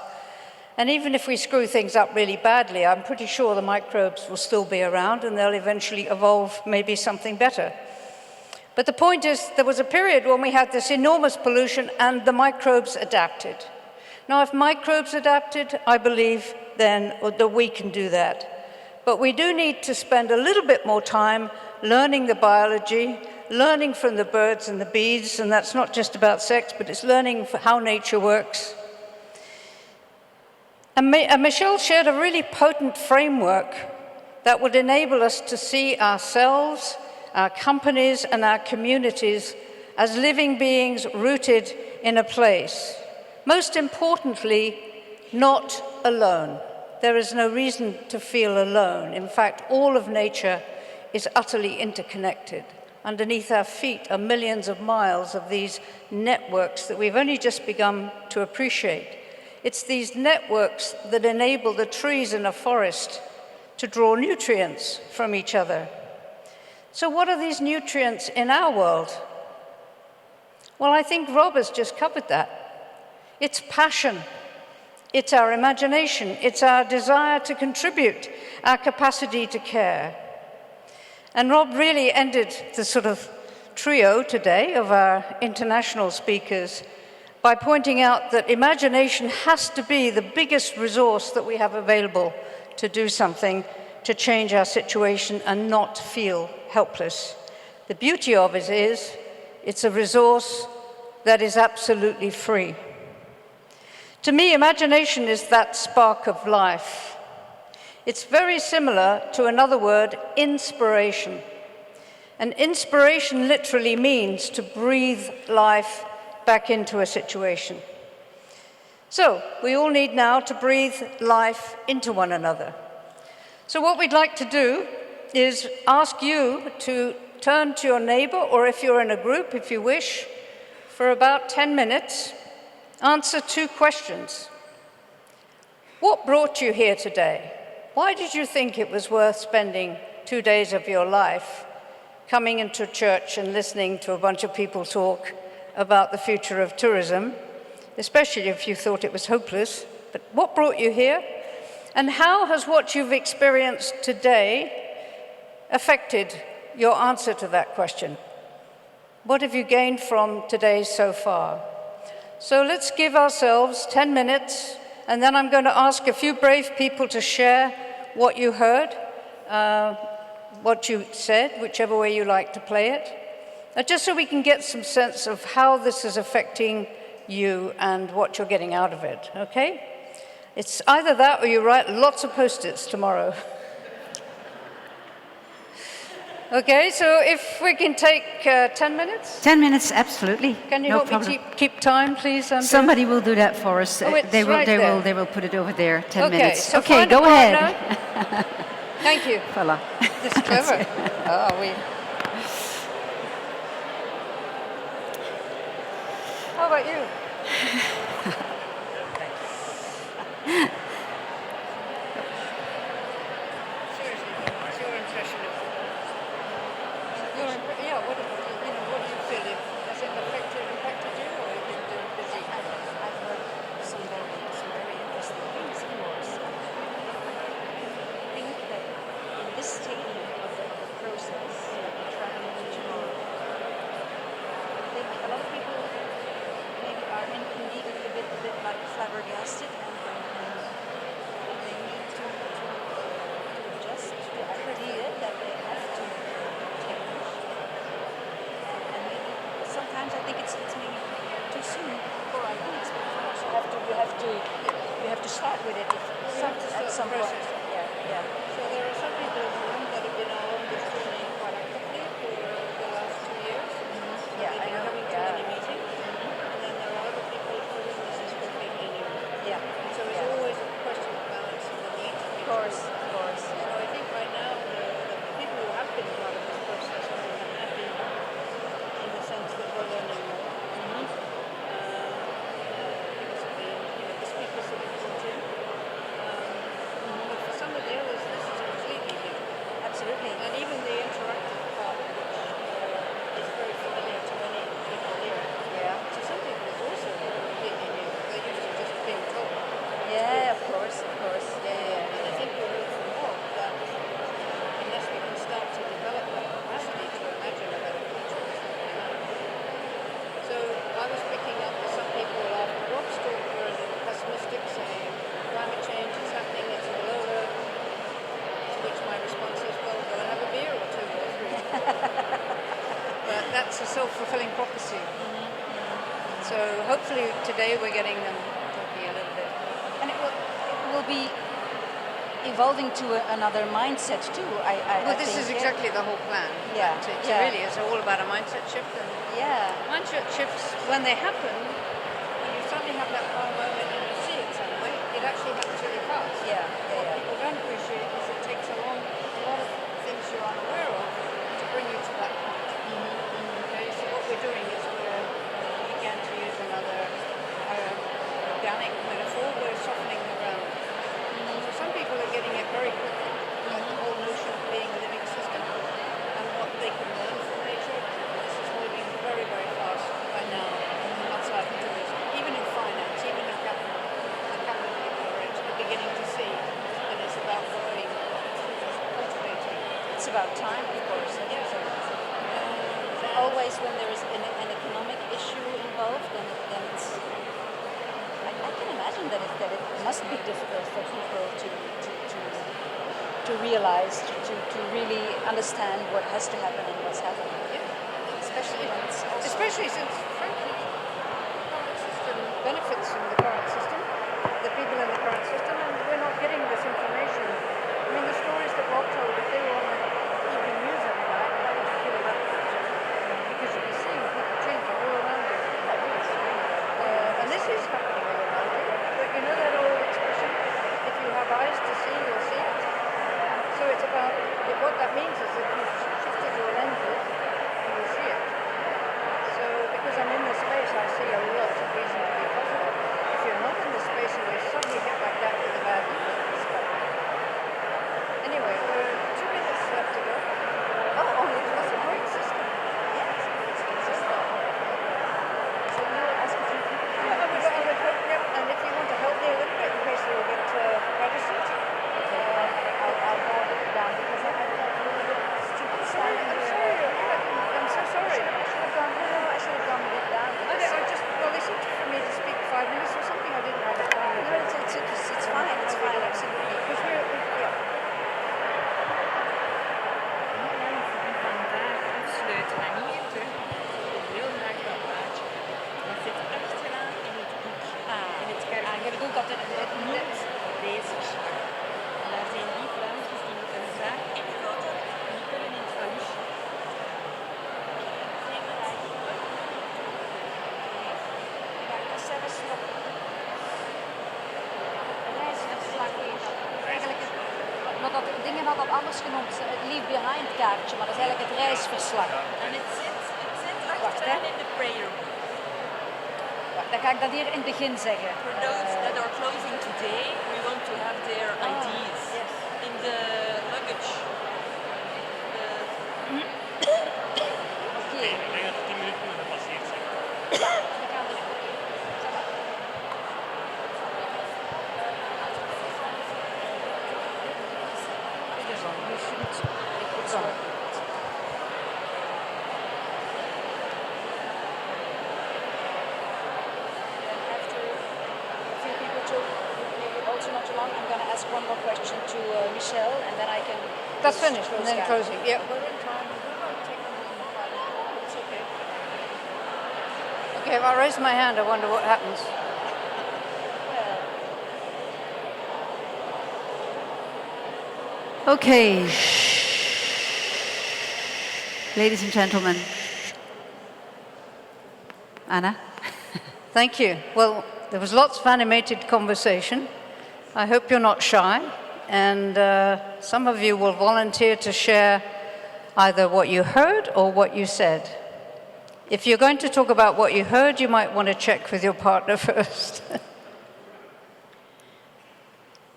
And even if we screw things up really badly, I'm pretty sure the microbes will still be around and they'll eventually evolve maybe something better. But the point is, there was a period when we had this enormous pollution and the microbes adapted. Now, if microbes adapted, I believe then that we can do that. But we do need to spend a little bit more time learning the biology, learning from the birds and the bees, and that's not just about sex, but it's learning how nature works. And Michelle shared a really potent framework that would enable us to see ourselves, our companies, and our communities as living beings rooted in a place. Most importantly, not alone. There is no reason to feel alone. In fact, all of nature is utterly interconnected. Underneath our feet are millions of miles of these networks that we've only just begun to appreciate. It's these networks that enable the trees in a forest to draw nutrients from each other. So what are these nutrients in our world? Well, I think Rob has just covered that. It's passion. It's our imagination. It's our desire to contribute, our capacity to care. And Rob really ended the sort of trio today of our international speakers by pointing out that imagination has to be the biggest resource that we have available to do something to change our situation and not feel helpless. The beauty of it is it's a resource that is absolutely free. To me, imagination is that spark of life. It's very similar to another word, inspiration. And inspiration literally means to breathe life back into a situation. So, we all need now to breathe life into one another. So what we'd like to do is ask you to turn to your neighbor, or if you're in a group, if you wish, for about 10 minutes, answer 2 questions. What brought you here today? Why did you think it was worth spending 2 days of your life coming into church and listening to a bunch of people talk about the future of tourism, especially if you thought it was hopeless? But what brought you here? And how has what you've experienced today affected your answer to that question? What have you gained from today so far? So let's give ourselves 10 minutes, and then I'm going to ask a few brave people to share what you heard, what you said, whichever way you like to play it, just so we can get some sense of how this is affecting you and what you're getting out of it, okay? It's either that or you write lots of Post-its tomorrow. Okay, so if we can take 10 minutes? 10 minutes, absolutely. Can you No help problem. me keep time, please, Andrea? Somebody will do that for us. Oh, it's they will, right there. they will put it over there. 10 Okay, minutes. so Okay, find a go ahead. partner. Thank you. Voila. This is clever. How about you? Seriously, what's your impression of what do you feel? Has it impacted you, or have you been busy? I've heard some very interesting things, of course. I think that in this stage of the process, traveling to tomorrow, I think a lot of people maybe are indeed a bit like flabbergasted, and they need to adjust to the idea that they have to change. And maybe sometimes I think it's maybe too soon for ideas, but of course you have to start with absolutely. And even the interactive part, which is very familiar to many people here. Yeah. To some people it's also completely new. They're used to just being told. Yeah, of course, yeah. And I think we heard from Rob that unless we can start to develop that capacity to imagine a better future, it's not going to happen. So I was picking up that some people after Rob's talk were a little pessimistic, saying climate change is happening, it's all over. To which my response is, well, go and have a beer or two or three. But that's a self-fulfilling prophecy. So hopefully today we're getting them talking a little bit. And it will be evolving to another mindset too. Well, this is exactly the whole plan. Yeah, It yeah. really is all about a mindset shift. And Yeah. mindset shifts, when they happen, when you suddenly have that wow moment and you see it suddenly, it actually happens really fast. Yeah, What people don't appreciate is it takes a lot of things you're unaware of to bring you to that point. Okay, so what we're doing is we're, again to use another organic metaphor, we're softening the ground. So some people are getting it very quickly, like the whole notion of being a living system and what they can learn from nature. This is moving very, very fast right now outside of tourism, even in finance, even in capital. The capital people are beginning to see that it's about growing, cultivating. It's about time, of course. Yeah. Always when there is an economic issue involved, then it's. I can imagine that it must be difficult for people to realize, to really understand what has to happen and what's happening. Especially when it's also Especially since, frankly, the current system benefits from the current system, the people in the current system, and we're not getting this information. I mean, the stories that Rob told, if they were on the evening news every night, that would kill that picture. Because you'd be seeing people changing all around you. And this is happening all around you. But you know that old expression, if you have eyes to see, you'll see it. So it's about, what that means is that you've shifted your lenses, you will see it. So because I'm in this space, I see a lot of reason to be positive. If you're not in this space and you're suddenly hit like that with a bad news, it's like, anyway, we're 2 minutes left to go. Oh, that's a great system. yes, it's system. So you ask a few people. Yeah, I would hope, yep. And if you want to help me a little bit, in case you'll get registered. I'll go down because I have a little bit stupid Sorry, I'm sorry. I'm so sorry. I should have gone a bit down. Well, they seemed for me to speak 5 minutes or something. I didn't have a time. No, it's fine. It's fine. Absolutely. Because yeah. Vandaag afsluiten en hier terug. Heel graag dat plaatje. Dat zit achteraan in het boek. In het Ik heb het ook altijd Het noemt lezersvak. En daar zijn die vraagjes die moeten graag invullen. Die kunnen in het valiesje. Eigenlijk dingen had dat anders genoemd, het leave behind kaartje, maar dat is eigenlijk het reisverslag. En het zit Wacht, hè. achteraan in de prayer book. Dan ga ik dat hier in het begin zeggen. For those that are closing today, we want to have their IDs yes. in the luggage. Oké. Ik denk dat het 10 minuten gepasseerd zijn. Dan gaan we er. Ça va. Dit is al heel goed. Ik goed zo. After a few people talk, maybe also not too long, I'm going to ask one more question to Michelle, and then I can. That's finished, and then down. closing. Yeah, we're in time. We're not taking more than 5 minutes. It's okay. Okay, if I raise my hand, I wonder what happens. Okay. Ladies and gentlemen. Anna? Thank you. Well, there was lots of animated conversation. I hope you're not shy, and some of you will volunteer to share either what you heard or what you said. If you're going to talk about what you heard, you might want to check with your partner first.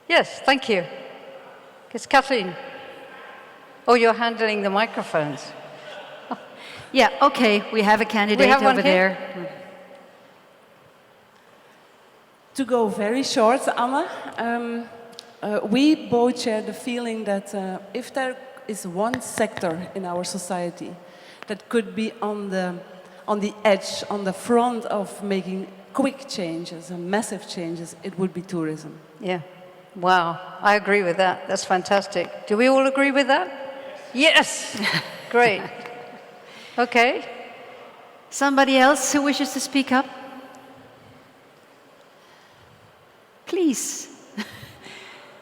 Yes, thank you. It's Kathleen. Oh, you're handling the microphones. Yeah, okay, we have a candidate have one over here. there. To go very short, Anna, we both share the feeling that if there is one sector in our society that could be on the edge, on the front of making quick changes and massive changes, it would be tourism. Yeah. Wow, I agree with that. That's fantastic. Do we all agree with that? Yes. Great. Okay. Somebody else who wishes to speak up? Please.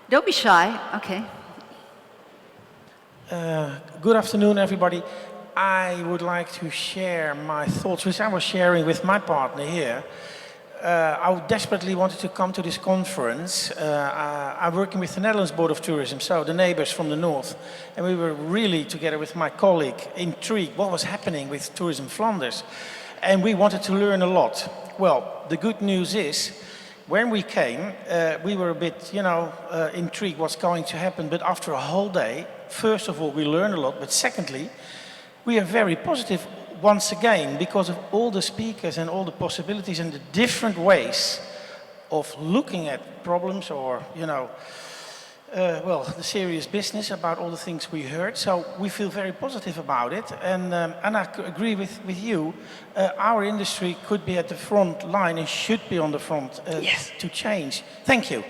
Don't be shy. Okay. Good afternoon, everybody. I would like to share my thoughts, which I was sharing with my partner here. I desperately wanted to come to this conference. I'm working with the Netherlands Board of Tourism, so the neighbors from the north. And we were really, together with my colleague, intrigued what was happening with Tourism Flanders. And we wanted to learn a lot. Well, the good news is, when we came, we were a bit, intrigued what's going to happen. But after a whole day, first of all, we learned a lot. But secondly, we are very positive once again because of all the speakers and all the possibilities and the different ways of looking at problems or, the serious business about all the things we heard. So we feel very positive about it. And I agree with you. Our industry could be at the front line and should be on the front to change. Thank you.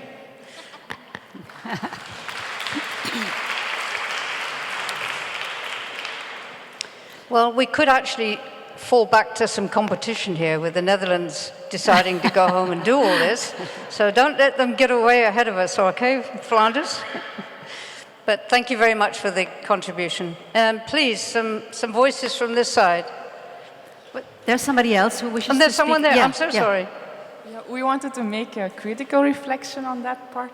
Well, we could actually fall back to some competition here with the Netherlands deciding to go home and do all this. So don't let them get away ahead of us, okay, Flanders? But thank you very much for the contribution. Please, some voices from this side. There's somebody else who wishes to speak. And there's someone there, Yeah, I'm so sorry. Yeah, we wanted to make a critical reflection on that part.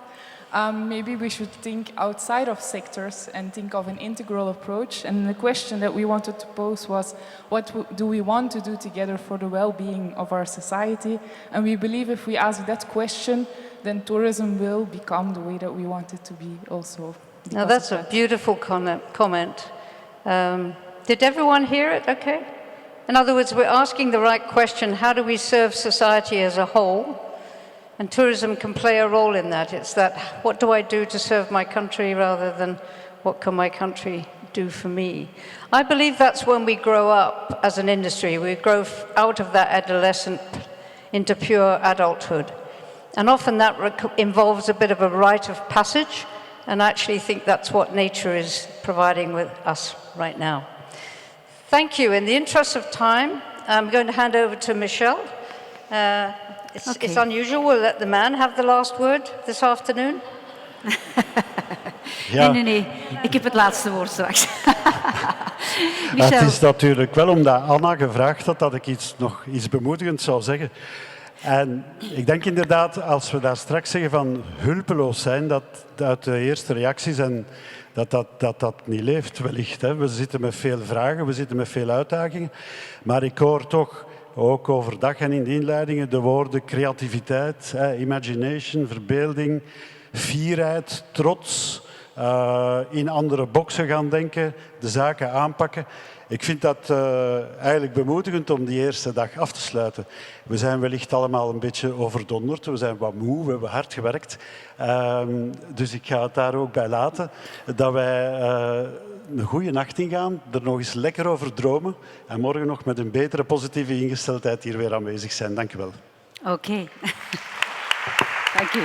Maybe we should think outside of sectors and think of an integral approach. And the question that we wanted to pose was, what do we want to do together for the well-being of our society? And we believe if we ask that question, then tourism will become the way that we want it to be also. Now that's a beautiful comment. Did everyone hear it okay? In other words, we're asking the right question, how do we serve society as a whole? And tourism can play a role in that. It's that, what do I do to serve my country rather than what can my country do for me? I believe that's when we grow up as an industry. We grow out of that adolescent into pure adulthood. And often that involves a bit of a rite of passage, and I actually think that's what nature is providing with us right now. Thank you. In the interest of time, I'm going to hand over to Michelle. It's unusual. We'll let the man have the last word this afternoon. Ja. Nee. Ik heb het laatste woord straks. Het is natuurlijk wel omdat Anna gevraagd had dat ik nog iets bemoedigends zou zeggen. En ik denk inderdaad, als we daar straks zeggen van hulpeloos zijn, dat uit de eerste reacties en dat niet leeft wellicht. Hè. We zitten met veel vragen, we zitten met veel uitdagingen. Maar ik hoor toch ook overdag en in de inleidingen de woorden creativiteit, imagination, verbeelding, fierheid, trots, in andere boxen gaan denken, de zaken aanpakken. Ik vind dat eigenlijk bemoedigend om die eerste dag af te sluiten. We zijn wellicht allemaal een beetje overdonderd, we zijn wat moe, we hebben hard gewerkt. Dus ik ga het daar ook bij laten, dat wij een goede nacht ingaan, er nog eens lekker over dromen en morgen nog met een betere positieve ingesteldheid hier weer aanwezig zijn. Dank u wel. Oké. Dank u.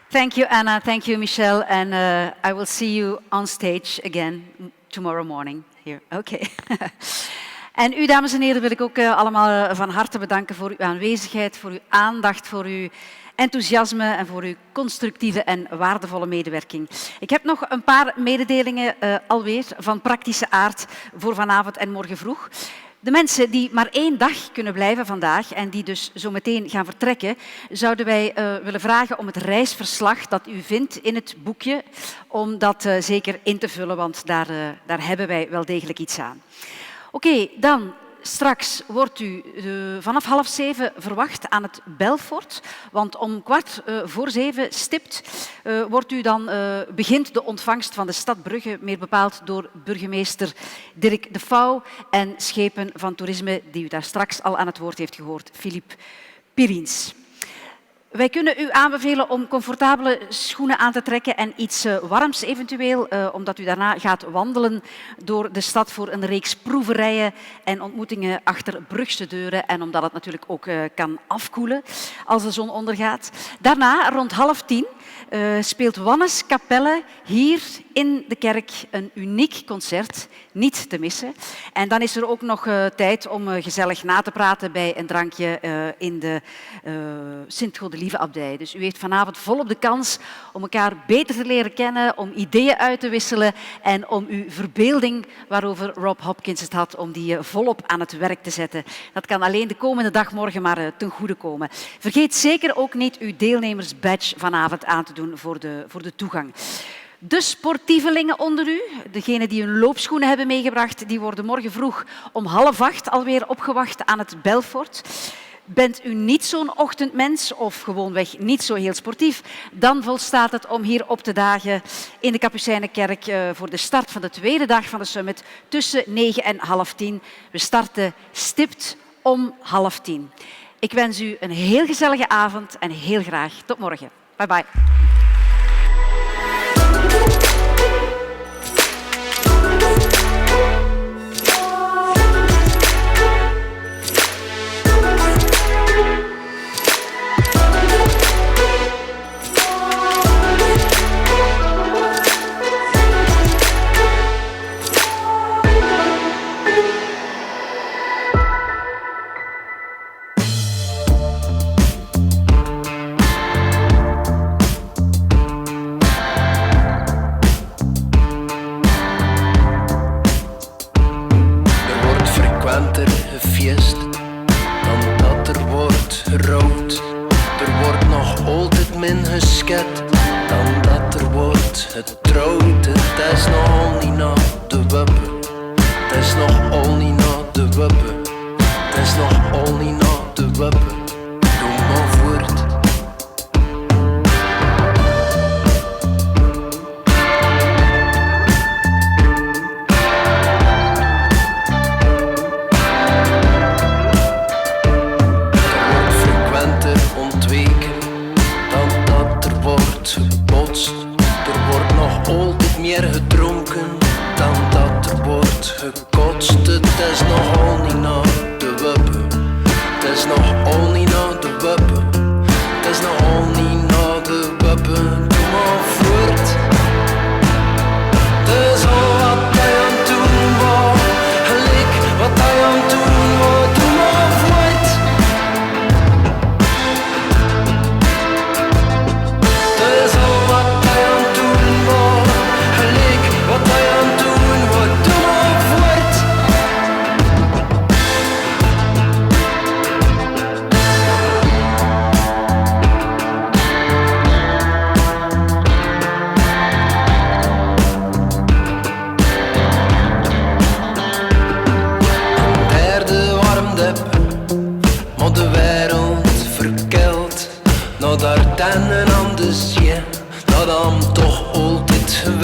Thank you, Anna. Thank you, Michelle. And I will see you on stage again tomorrow morning here. Oké. En u, dames en heren, wil ik ook allemaal van harte bedanken voor uw aanwezigheid, voor uw aandacht, voor uw enthousiasme en voor uw constructieve en waardevolle medewerking. Ik heb nog een paar mededelingen alweer van praktische aard voor vanavond en morgen vroeg. De mensen die maar 1 dag kunnen blijven vandaag en die dus zo meteen gaan vertrekken, zouden wij willen vragen om het reisverslag dat u vindt in het boekje, om dat zeker in te vullen, want daar hebben wij wel degelijk iets aan. Oké, dan Straks wordt u vanaf 6:30 verwacht aan het Belfort, want om 6:15 stipt begint de ontvangst van de stad Brugge, meer bepaald door burgemeester Dirk de Vouw en schepen van Toerisme, die u daar straks al aan het woord heeft gehoord, Philippe Piriens. Wij kunnen u aanbevelen om comfortabele schoenen aan te trekken en iets warms eventueel, omdat u daarna gaat wandelen door de stad voor een reeks proeverijen en ontmoetingen achter Brugse deuren en omdat het natuurlijk ook kan afkoelen als de zon ondergaat. Daarna, rond 9:30, speelt Wannes Kapelle hier in de kerk een uniek concert, niet te missen. En dan is er ook nog tijd om gezellig na te praten bij een drankje in de Sint-Godelieve Abdij. Dus u heeft vanavond volop de kans om elkaar beter te leren kennen, om ideeën uit te wisselen en om uw verbeelding, waarover Rob Hopkins het had, om die volop aan het werk te zetten. Dat kan alleen de komende dag morgen maar ten goede komen. Vergeet zeker ook niet uw deelnemersbadge vanavond aan te doen voor de toegang. De sportievelingen onder u, degenen die hun loopschoenen hebben meegebracht, die worden morgen vroeg om 7:30 alweer opgewacht aan het Belfort. Bent u niet zo'n ochtendmens of gewoonweg niet zo heel sportief, dan volstaat het om hier op te dagen in de Kapucijnenkerk voor de start van de tweede dag van de summit tussen 9 en 9:30. We starten stipt om 9:30. Ik wens u een heel gezellige avond en heel graag tot morgen. Bye bye. Gefiest, dan dat er wordt gerouwd. Er wordt nog altijd min gesket, dan dat er wordt getrouwd. Het is nog al niet na de wippen, het is nog al niet na de wippen, het is nog al niet na de wippen. Doe maar voort. Meer gedronken dan dat er wordt gekotst. Het is nog al niet na de wippen, het is nog al niet na de wippen, het is nog al niet na de wippen. Doe maar voort. Het is al wat hij aan het doen was, gelijk wat hij aan het doen was. Doe maar voort. Het is al wat hij aan het doen was, wat hij aan het doen wordt, doe maar voort. Een derde warmdep, maar de wereld verkelt. Nou daar tennen aan de zee, dat hem toch altijd gewerkt.